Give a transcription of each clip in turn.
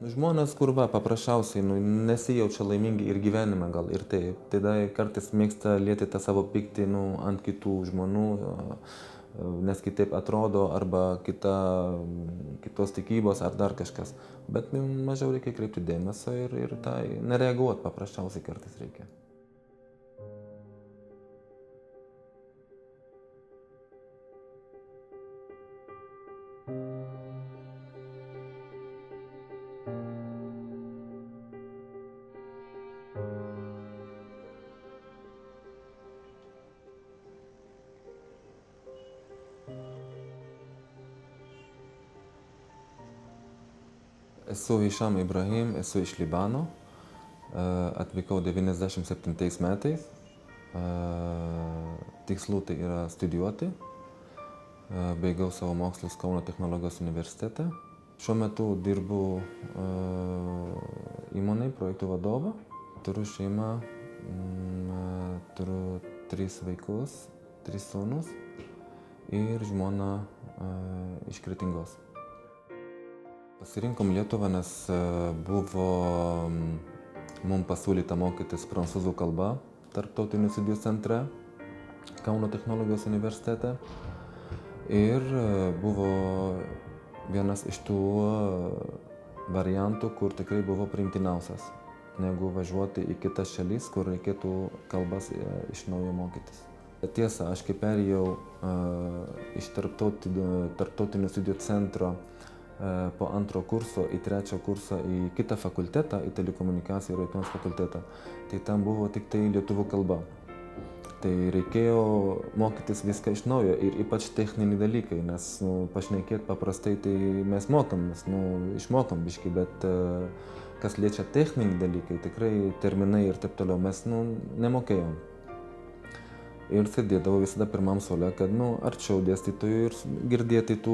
Žmonės, kur paprasčiausiai nesijaučia laimingi ir gyvenime gal ir taip. Tada kartais mėgsta lieti tą savo pyktį ant kitų žmonių, nes kitaip atrodo arba kitos tikybos ar dar kažkas. Bet mažiau reikia kreipti dėmesio ir tai nereaguoti paprasčiausiai kartais reikia. Esu Hišam Ibrahim, esu iš Libano, atvykau 97 metais, tikslu tai yra studijuoti, baigiau savo mokslus Kauno technologijos universitete. Šiuo metu dirbu įmonėj projektų vadovą, turiu šeimą, turiu 3 vaikus, 3 sūnus ir žmoną iš Kretingos. Pasirinkom Lietuvą, nes buvo mums pasiūlyta mokytis prancūzų kalba Tarptautinių studijų centre Kauno technologijos universitete. Ir buvo vienas iš tų variantų, kur tikrai buvo priimtiniausias, negu važiuoti į kitas šalis, kur reikėtų kalbas iš naujo mokytis. Tiesa, aš kai perėjau iš Tarptautinių studijų centro po 2 kurso į 3 kursą į kitą fakultetą, į telekomunikacijų ir elektronikos fakultetą, tai ten buvo tik tai lietuvių kalba. Tai reikėjo mokytis viską iš naujo ir ypač techniniai dalykai, nes pašnekėti paprastai tai mes išmokom biškį, bet kas liečia techniniai dalykai, tikrai terminai ir taip toliau mes nemokėjom. Ir sėdėdavau visada pirmam suole, kad arčiau dėstytojų ir girdėti tų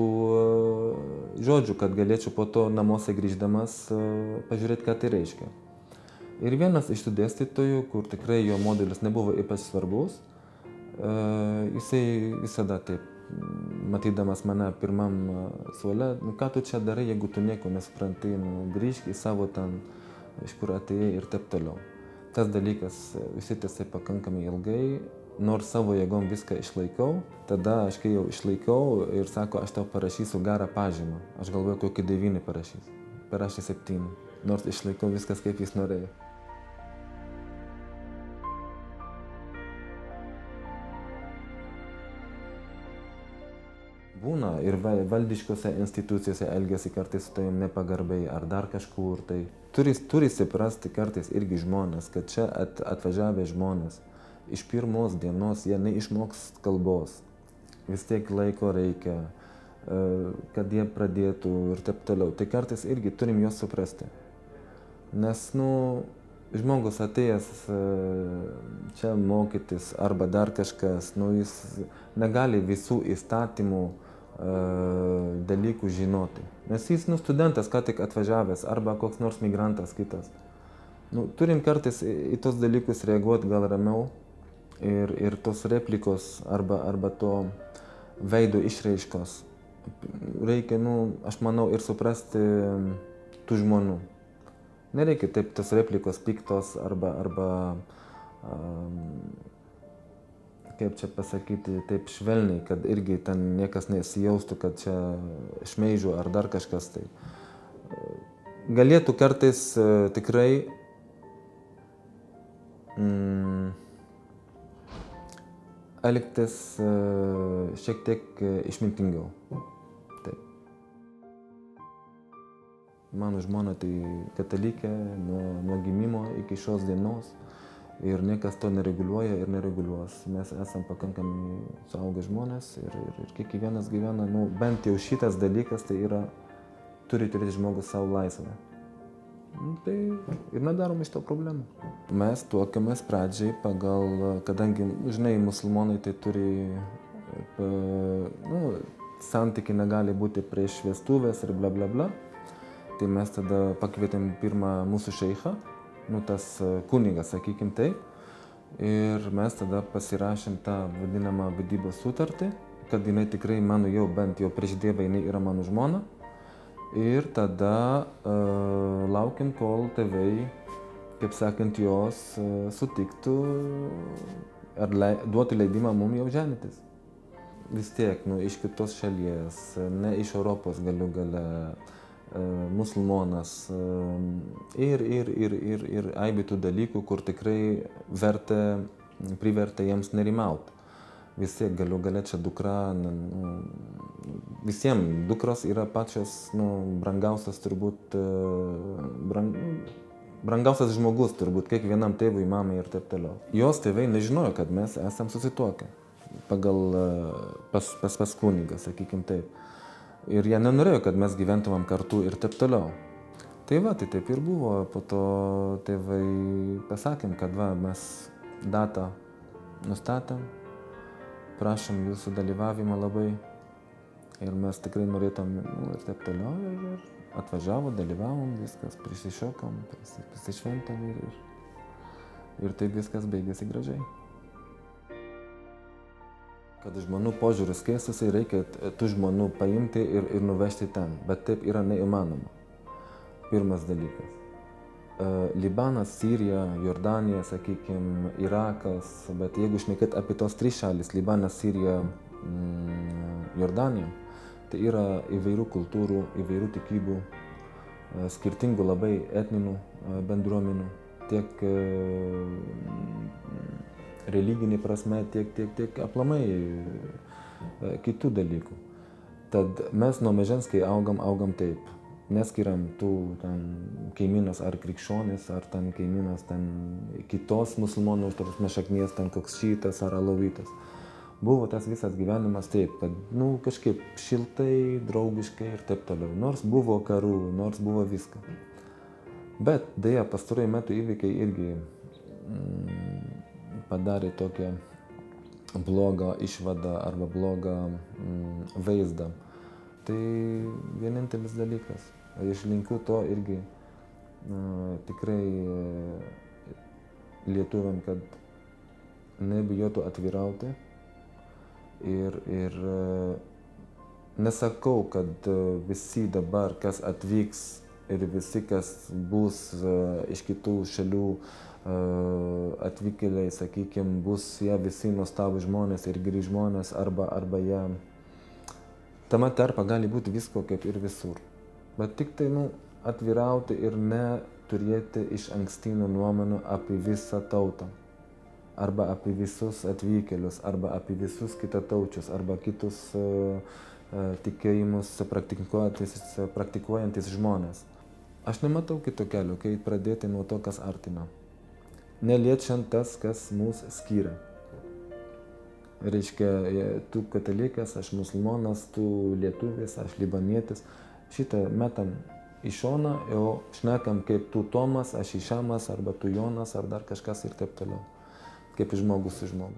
žodžių, kad galėčiau po to namuose grįždamas pažiūrėti, ką tai reiškia. Ir vienas iš tų dėstytojų, kur tikrai jo modelis nebuvo ypač svarbus, jisai visada taip, matydamas mane pirmam suole, ką tu čia darai, jeigu tu nieko nesupranti, grįžk į savo ten, iš kur atėjai ir taip toliau. Tas dalykas užsitęsė pakankamai ilgai, nors savo jėgom viską išlaikau, tada aš kai jau išlaikau ir sako, aš tau parašysiu gerą pažymą. Aš galvoju, kokį 9 parašys. Parašė 7, nors išlaikau viskas, kaip jis norėjo. Būna ir valdiškose institucijose elgiasi kartais su tavim nepagarbiai ar dar kažkur. Tai turi suprasti kartais irgi žmonės, kad čia atvažiavę žmonės. Iš pirmos dienos jie neišmoks kalbos. Vis tiek laiko reikia, kad jie pradėtų ir taip toliau. Tai kartais irgi turim juos suprasti. Nes, žmogus atėjęs čia mokytis arba dar kažkas, jis negali visų įstatymų dalykų žinoti. Nes jis studentas, ką tik atvažiavęs, arba koks nors migrantas kitas. Turim kartais į tos dalykus reaguoti gal ramiau. Ir tos replikos arba to veido išraiškos reikia, aš manau, ir suprasti tų žmonių. Nereikia taip tos replikos piktos arba kaip čia pasakyti, taip švelniai, kad irgi ten niekas nesijaustų, kad čia šmeižiu ar dar kažkas tai. Galėtų kartais tikrai elgtis šiek tiek išmintingiau. Taip. Mano žmona tai katalikė nuo gimimo iki šios dienos ir niekas to nereguliuoja ir nereguliuos. Mes esam pakankamai suaugę žmonės ir kiekvienas gyvena, bent jau šitas dalykas tai yra, turi turėti žmogus savo laisvę. Tai ir nedarom iš to problemų. Mes tuokiamės pradžiai kadangi, žinai, musulmonai tai turi, santykiai negali būti prieš vestuvės ir bla bla bla. Tai mes tada pakvietėm pirmą mūsų šeichą, tas kunigas, sakykim taip. Ir mes tada pasirašėm tą vadinamą vedybos sutartį, kad jinai tikrai mano jau bent jau prieš Dievą jinai yra mano žmona. Ir tada laukiam, kol tėvai, kaip sakant, jos sutiktų ar duotų leidimą mum jau ženytis. Vis tiek, iš kitos šalies, ne iš Europos galų gale, musulmonas ir aibė tų dalykų, kur tikrai privertė jiems nerimauti. Vis tiek galų gale čia dukra, visiems dukros yra pačios brangiausias turbūt, brangiausias žmogus turbūt, kiekvienam tėvui, mamai ir taip toliau. Jos tėvai nežinojo, kad mes esam susituokę pagal pas kunigą, sakykim taip. Ir jie nenorėjo, kad mes gyventumėm kartu ir taip toliau. Tai va, tai taip ir buvo. Po to tėvai pasakėm, kad va, mes datą nustatėm, prašom jūsų dalyvavimą labai ir mes tikrai norėtum ir taip toliau. Ir atvažiavo, dalyvavom, viskas, prisišokom, prisišventom ir taip viskas baigėsi gražiai. Kad žmonių požiūris keistųsi, reikia tų žmonių paimti ir nuvežti ten, bet taip yra neįmanoma. Pirmas dalykas. Libanas, Sirija, Jordanija, sakykime, Irakas, bet jeigu šnekėt apie tos tris šalis, Libanas, Sirija, Jordanija, tai yra įvairių kultūrų, įvairių tikybų, skirtingų labai etninių bendruomenių, tiek religinė prasme, tiek aplamai kitų dalykų. Tad mes nuo mažens, kai augam taip. Neskiriam tų kaimynas ar krikščionis, ar kaimynas kitos musulmonų šaknies, koks šiitas ar alavitas. Buvo tas visas gyvenimas taip, kad kažkaip šiltai, draugiškai ir taip toliau. Nors buvo karų, nors buvo viską. Bet dėja, pastaruoju metu įvykiai irgi padarė tokią blogą išvadą arba blogą vaizdą. Tai vienintelis dalykas. Aš linkiu to irgi tikrai lietuviam, kad nebijotų atvirauti. Ir nesakau, kad visi dabar, kas atvyks ir visi, kas bus iš kitų šalių atvykėliai, sakykime, bus jie visi nuostabūs žmonės ir geri žmonės, arba jie. Tame tarpe gali būti visko kaip ir visur. Bet tik tai atvirauti ir neturėti iš ankstinių nuomonių apie visą tautą. Arba apie visus atvykėlius, arba apie visus kitataučius, arba kitus tikėjimus praktikuojantis žmonės. Aš nematau kito kelio, kaip pradėti nuo to, kas artina. Neliečiant tas, kas mus skiria. Reiškia, tu katalikas, aš musulmonas, tu lietuvis, aš libanietis. Šitą metam į šoną, o šnekam kaip tu Tomas, aš Išamas, arba tu Jonas, ar dar kažkas ir taip toliau. Kaip žmogus su žmogu.